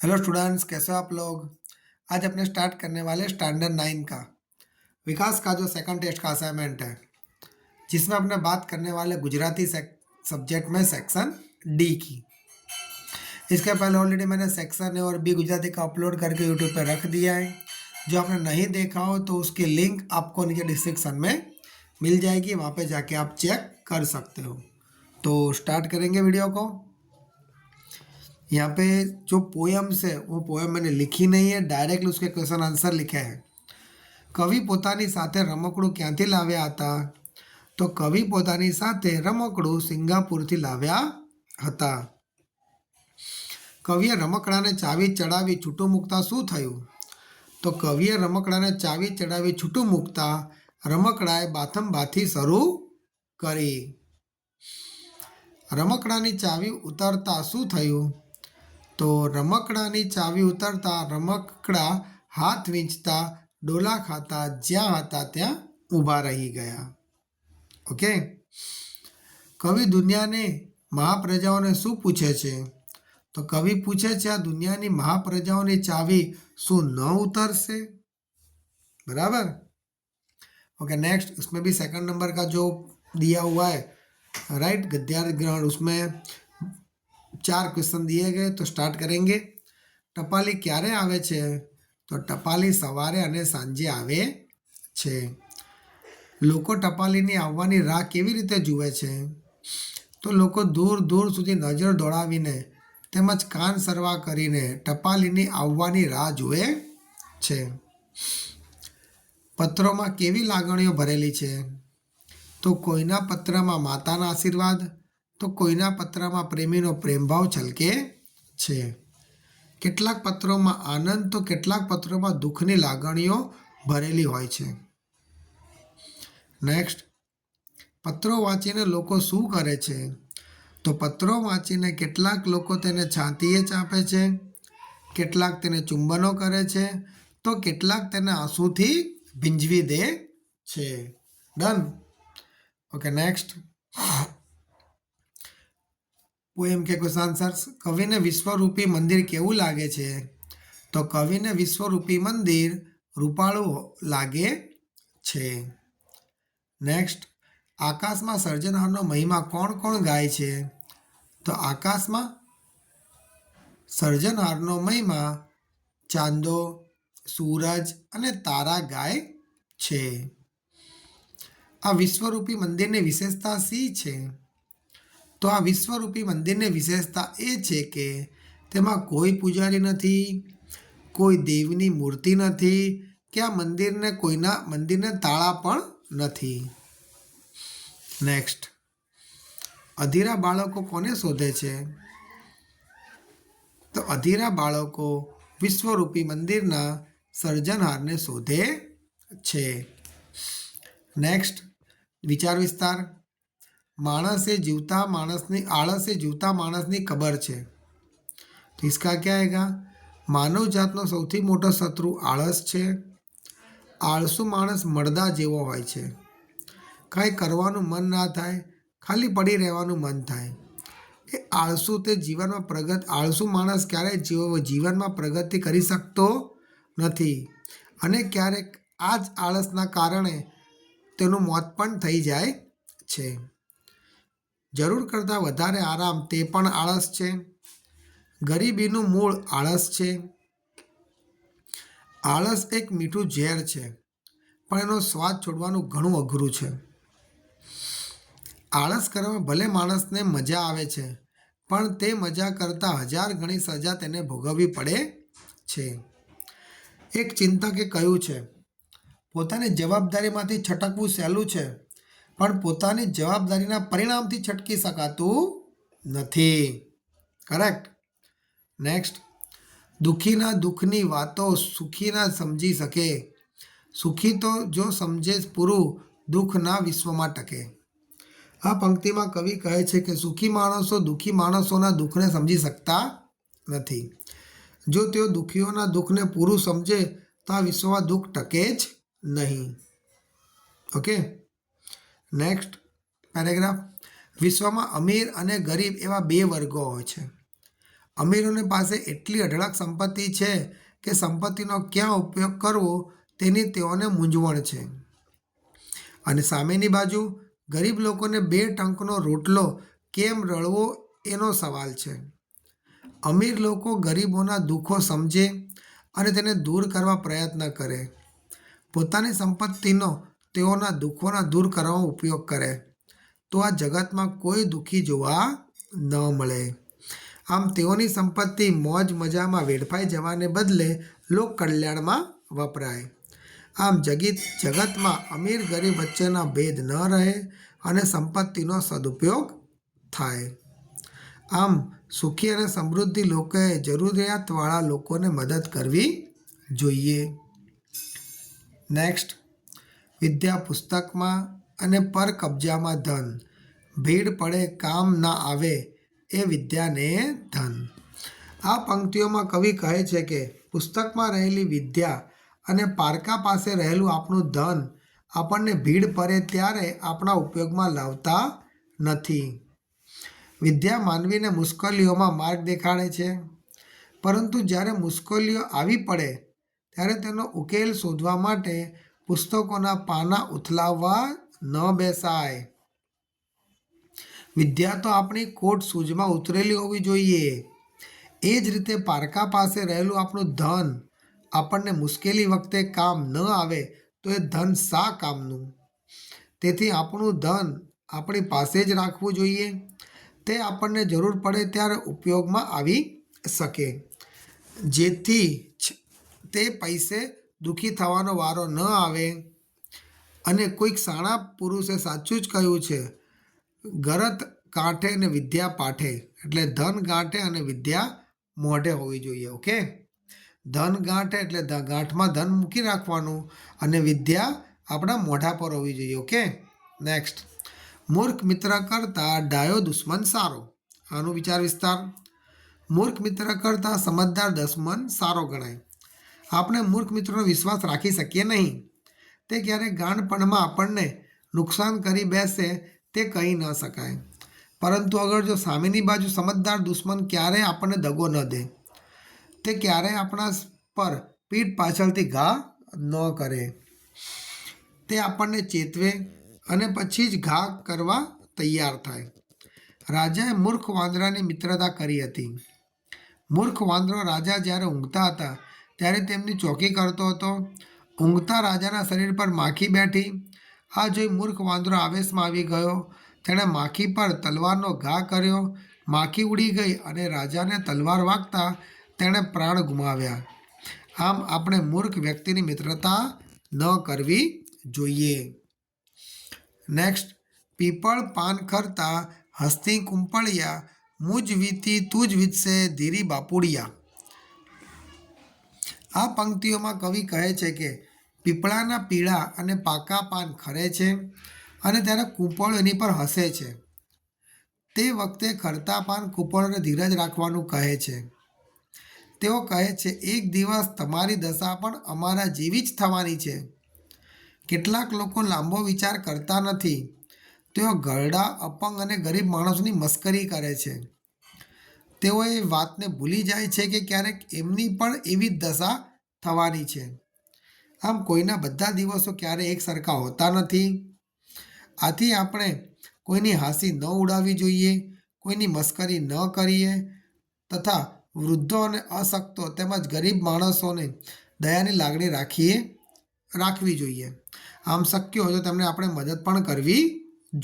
Hello students, कैसे हो आप लोग। आज अपने स्टार्ट करने वाले स्टैंडर्ड 9 का विकास का जो सेकंड टेस्ट का असाइनमेंट है, जिसमें अपने बात करने वाले गुजराती सब्जेक्ट में सेक्शन डी की। इसके पहले ऑलरेडी मैंने सेक्शन ए और बी गुजराती का अपलोड करके यूट्यूब पर रख दिया है। जो आपने नहीं देखा हो तो उसकी लिंक आपको नीचे डिस्क्रिप्शन में मिल जाएगी, वहाँ पे जाके आप चेक कर सकते हो। तो स्टार्ट करेंगे वीडियो को। यहाँ पे जो पोएम्स है वो पोएम मैंने लिखी नहीं है, डायरेक्टली उसके क्वेश्चन आंसर लिखे हैं। कवि પોતાની સાથે રમકડું ક્યાંથી લાવ્યા હતા? તો કવિ પોતાની સાથે રમકડું સિંગાપુરથી લાવ્યા હતા. કવિએ રમકડાને ચાવી ચડાવી છૂટું મૂકતા શું થયું? તો કવિએ રમકડાને ચાવી ચડાવી છૂટું મૂકતા રમકડાએ બાથમબાથી શરૂ કરી. રમકડાની ચાવી ઉતારતા શું થયું? તો રમકડાની ચાવી ઉતારતા રમકડા હાથ વીંચતા ડોલા ખાતા જ્યાં હતા ત્યાં ઊભા રહી ગયા. ઓકે. કવિ દુનિયાને મહાપ્રજાઓને શું પૂછે છે? તો કવિ પૂછે છે આ દુનિયાની મહાપ્રજાઓની ચાવી શું ન ઉતરશે? बराबर. ओके नेक्स्ट, उसमें भी सेकंड नंबर का जो दिया हुआ है राइट गद्यार्थ ग्रहण, उसमें 4 क्वेश्चन दिए गए. तो स्टार्ट करेंगे. टपाली क्यारे आवे छे? तो टपाली सवारे अने सांजे आवे छे. लोको टपालीनी आववानी राह केवी रीते जुए छे? तो लोको दूर दूर सुधी नजर दौड़ावीने તેમજ કાન સરવા કરીને ટપાલીની આવવાની રાહ જુએ છે. પત્રોમાં કેવી લાગણીઓ ભરેલી છે? તો કોઈના પત્રમાં માતાના આશીર્વાદ, તો કોઈના પત્રમાં પ્રેમીનો પ્રેમભાવ છલકે છે. કેટલાક પત્રોમાં આનંદ, તો કેટલાક પત્રોમાં દુઃખની લાગણીઓ ભરેલી હોય છે. નેક્સ્ટ, પત્રો વાંચીને લોકો શું કરે છે? તો પત્રો વાંચીને કેટલાક લોકો તેને છાતીએ ચાપે છે, કેટલાક તેને ચુંબનો કરે છે, તો કેટલાક તેને આંસુથી ભીંજવી દે છે. ડન. ओके नेक्स्ट, पोएम के क्वेश्चन आंसर्स. कविने विश्वरूपी मंदिर केवुं लागे छे? तो कविने विश्वरूपी मंदिर रूपाळुं लागे छे. नेक्स्ट, आकाशमां सर्जनहारनो महिमा कोण कोण गाय छे? तो आकाशमां सर्जनहारनो महिमा चांदो, सूरज अने तारा गाय छे. आ विश्वरूपी मंदिरनी विशेषता शी छे? तो आ विश्वरूपी मंदिरनी विशेषता ए छे के तेमां कोई पुजारी नथी, कोई देवनी मूर्ति नथी के आ मंदिरने कोईना मंदिरने ताळा पण नथी. नेक्स्ट, अधीरा बाळको कोने शोधे छे? तो अधीरा बाळको विश्वरूपी मंदिरना सर्जनहारने शोधे छे. नेक्स्ट, विचार विस्तार. माणसे जीवता माणसनी आळसे जीवता माणसनी खबर छे. तो इसका क्या आएगा? मानव जातनो सौथी मोटो शत्रु आळस छे. आळसू माणस मरदा जेवो होय छे. कांई करवानुं मन ना थाय, खाली पड़ी रहेवानुं मन थाय. ए आळसू ते जीवनमां आळसू माणस क्यारे जीवनमां प्रगति करी शकतो नथी अने क्यारेक आज आळसना कारणे तेनुं मोत पण थई जाय छे. जरूर करતાં વધારે આરામ તે પણ આળસ છે. ગરીબીનું મૂળ આળસ છે. આળસ એક મીઠું ઝેર છે, પણ એનો સ્વાદ છોડવાનું ઘણું અઘરું છે. આળસ કરવામાં ભલે માણસને મજા આવે છે, પણ તે મજા કરતાં 1000 ગણી સજા તેને ભોગવવી પડે છે. એક ચિંતકે કહ્યું છે, પોતાની જવાબદારીમાંથી છટકવું સહેલું છે, પણ પોતાની જવાબદારીના પરિણામથી છટકી શકાતું નથી. કરેક્ટ. નેક્સ્ટ, દુઃખીના દુઃખની વાતો સુખી ના સમજી શકે. સુખી તો જો સમજે પૂરું, દુઃખ ના વિશ્વમાં ટકે. આ પંક્તિમાં કવિ કહે છે કે સુખી માણસો દુઃખી માણસોના દુઃખને સમજી શકતા નથી. જો તેઓ દુઃખીઓના દુઃખને પૂરું સમજે તો આ વિશ્વમાં દુઃખ ટકે જ નહીં. ઓકે. Next paragraph. વિશ્વમાં અમીર અને ગરીબ એવા 2 વર્ગો હોય છે. અમીરોની પાસે એટલી અઢળક સંપત્તિ છે કે સંપત્તિનો ક્યાં ઉપયોગ કરવો તેની તેઓને મૂંઝવણ છે. અને સામેની બાજુ ગરીબ લોકોને 2 ટંકનો રોટલો કેમ રળવો એનો સવાલ છે. અમીર લોકો ગરીબોના દુઃખો સમજે અને તેને દૂર કરવા પ્રયત્ન કરે. પોતાની સંપત્તિનો તેઓના દુઃખોના દૂર કરવામાં ઉપયોગ કરે તો આ જગતમાં કોઈ દુઃખી જોવા ન મળે. આમ તેઓની સંપત્તિ મોજ મજામાં વેડફાઈ જવાને બદલે લોક કલ્યાણમાં વપરાય. આમ જગતમાં અમીર ગરીબ વચ્ચેના ભેદ ન રહે અને સંપત્તિનો સદુપયોગ થાય. આમ સુખી અને સમૃદ્ધિ લોકોએ જરૂરિયાતવાળા લોકોને મદદ કરવી જોઈએ. નેક્સ્ટ, વિદ્યા પુસ્તકમાં અને પર કબજામાં ધન, ભીડ પડે કામ ના આવે એ વિદ્યાને ધન. આ પંક્તિઓમાં કવિ કહે છે કે પુસ્તકમાં રહેલી વિદ્યા અને પારકા પાસે રહેલું આપણું ધન આપણને ભીડ પડે ત્યારે આપણા ઉપયોગમાં લાવતા નથી. વિદ્યા માનવીને મુશ્કેલીઓમાં માર્ગ દેખાડે છે, પરંતુ જ્યારે મુશ્કેલીઓ આવી પડે ત્યારે તેનો ઉકેલ શોધવા માટે પુસ્તકોના પાના ઉથલાવવા ન બેસાય. વિદ્યા તો આપણી કોટ સૂઝમાં ઉતરેલી હોવી જોઈએ. એ જ રીતે પારકા પાસે રહેલું આપણું ધન આપણને મુશ્કેલી વખતે કામ ન આવે તો એ ધન શા કામનું? તેથી આપણું ધન આપણી પાસે જ રાખવું જોઈએ. તે આપણને જરૂર પડે ત્યારે ઉપયોગમાં આવી શકે, જેથી તે પૈસે દુઃખી થવાનો વારો ન આવે. અને કોઈક શાણા પુરુષે સાચું જ કહ્યું છે, ગરત ગાંઠે અને વિદ્યા પાઠે. એટલે ધન ગાંઠે અને વિદ્યા મોઢે હોવી જોઈએ. ઓકે, ધન ગાંઠે એટલે ગાંઠમાં ધન મૂકી રાખવાનું અને વિદ્યા આપણા મોઢા પર હોવી જોઈએ. ઓકે, નેક્સ્ટ, મૂર્ખ મિત્ર કરતાં ડાયો દુશ્મન સારો. આનું વિચાર વિસ્તાર. મૂર્ખ મિત્ર કરતાં સમજદાર દુશ્મન સારો ગણાય. આપણે મૂર્ખ મિત્રોનો વિશ્વાસ રાખી શકીએ નહીં. તે ક્યારેક ગાંડપણમાં આપણને નુકસાન કરી બેસે તે કહી ન શકાય. પરંતુ અગર જો સામેની બાજુ સમજદાર દુશ્મન ક્યારેય આપણને દગો ન દે, તે ક્યારેય આપણા પર પીઠ પાછળથી ઘા ન કરે. તે આપણને ચેતવે અને પછી જ ઘા કરવા તૈયાર થાય. રાજાએ મૂર્ખ વાંદરાની મિત્રતા કરી હતી. મૂર્ખ વાંદરો રાજા જ્યારે ઊંઘતા હતા ત્યારે તેમની ચોકી કરતો હતો. ઊંઘતા રાજાના શરીર પર માખી બેઠી. આ જોઈ મૂર્ખ વાંદરો આવેશમાં આવી ગયો. તેણે માખી પર તલવારનો ઘા કર્યો. માખી ઉડી ગઈ અને રાજાને તલવાર વાગતા તેણે પ્રાણ ગુમાવ્યા. આમ આપણે મૂર્ખ વ્યક્તિની મિત્રતા ન કરવી જોઈએ. નેક્સ્ટ, પીપળ પાન ખરતા હસ્તી કુંપળિયા, મુજ વીતી તુજ વીતશે ધીરી બાપુડિયા. આ પંક્તિઓમાં કવિ કહે છે કે પીપળાના પીળા અને પાકા પાન ખરે છે અને ત્યારે કૂંપળો એની પર હસે છે. તે વખતે ખરતા પાન કૂંપળોને ધીરજ રાખવાનું કહે છે. તેઓ કહે છે, એક દિવસ તમારી દશા પણ અમારા જેવી જ થવાની છે. કેટલાક લોકો લાંબો વિચાર કરતા નથી. તેઓ ઘરડા, અપંગ અને ગરીબ માણસોની મસ્કરી કરે છે. તેઓ એ વાતને ભૂલી જાય છે કે ક્યારેક એમની પણ એવી જ દશા થવાની છે. આમ કોઈના બધા દિવસો ક્યારેય એક સરખા હોતા નથી. આથી આપણે કોઈની હાંસી ન ઉડાવવી જોઈએ, કોઈની મસ્કરી ન કરીએ તથા વૃદ્ધો અને અશક્તો તેમજ ગરીબ માણસોને દયાની લાગણી રાખવી જોઈએ. આમ શક્ય હોય તો તેમને આપણે મદદ પણ કરવી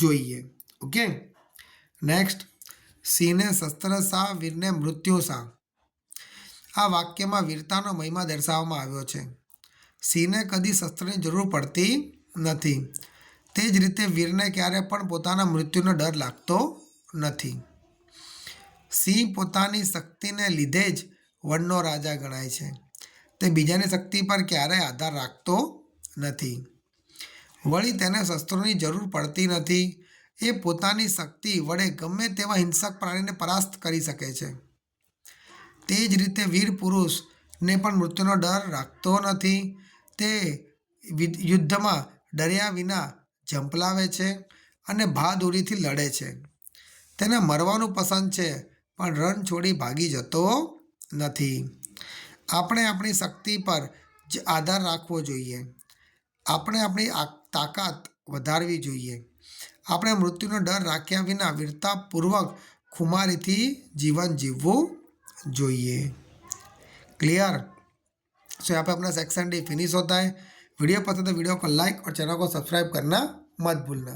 જોઈએ. ઓકે, નેક્સ્ટ, સિંહને શસ્ત્ર શા, વીરને મૃત્યુ શા. આ વાક્યમાં વીરતાનો મહિમા દર્શાવવામાં આવ્યો છે. સિંહને કદી શસ્ત્રની જરૂર પડતી નથી. તે જ રીતે વીરને ક્યારે પણ પોતાના મૃત્યુનો ડર લાગતો નથી. સિંહ પોતાની શક્તિને લીધે જ વનનો રાજા ગણાય છે. તે બીજાની શક્તિ પર ક્યારેય આધાર રાખતો નથી. વળી તેને શસ્ત્રોની જરૂર પડતી નથી. એ પોતાની શક્તિ વડે ગમે તેવા હિંસક પ્રાણીને પરાસ્ત કરી શકે છે. તે જ રીતે વીર પુરુષને પણ મૃત્યુનો ડર રાખતો નથી. તે યુદ્ધમાં ડર્યા વિના ઝંપલાવે છે અને બહાદુરીથી લડે છે. તેને મરવાનું પસંદ છે, પણ રન છોડી ભાગી જતો નથી. આપણે આપણી શક્તિ પર જ આધાર રાખવો જોઈએ. આપણે આપણી તાકાત વધારવી જોઈએ. આપણે મૃત્યુનો ડર રાખ્યા વિના વીરતાપૂર્વક ખુમારીથી जीवन जीवવું જોઈએ. क्लियर? सो यहाँ पे अपना सेक्शन डी फिनिश होता है. वीडियो पसंद है वीडियो को लाइक और चैनल को सब्सक्राइब करना मत भूलना.